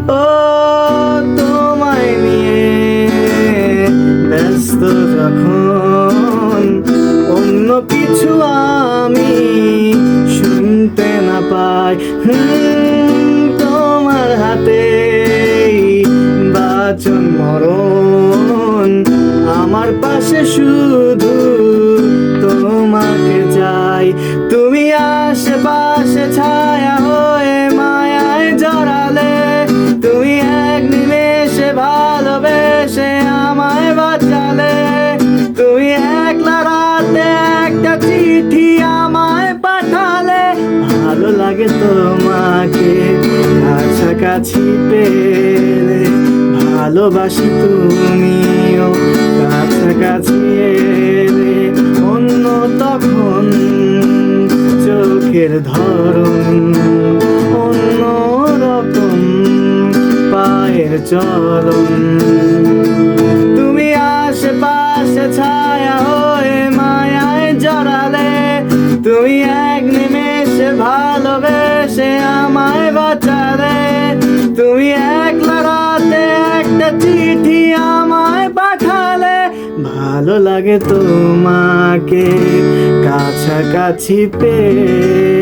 ও তোমায় নিয়ে ব্যস্ত যখন অন্য কিছু আমি শুনতে না পাই, তোমার হাতে বাঁচন মরণ, আমার পাশে শুধু তোমাকে চাই। তুমি আশেপাশে ছায়া হয়ে মায়ায় জড়ালে, তুমি এক নিমেষে ভালোবেসে আমায় বাঁচালে, তুমি একলা রাতে একটা চিঠি আমায় পাঠালে। ভালো লাগে তোমাকে কাছাকাছি পেলে, ভালোবাসি তুমিও কাছাকাছি এলে। অন্য তখন চোখের ধরন, অন্য রকম পায়ের চলন। তুমি আশেপাশে ছায়া হয়ে মায়ায় জড়ালে, তুমি এক নিমেষে ভালোবেসে আমায় বাঁচালে, তুমি একলা রাতে একটা চিঠি আমায় পাঠালে। ভালো লাগে তোমাকে কাছাকাছি পেয়ে।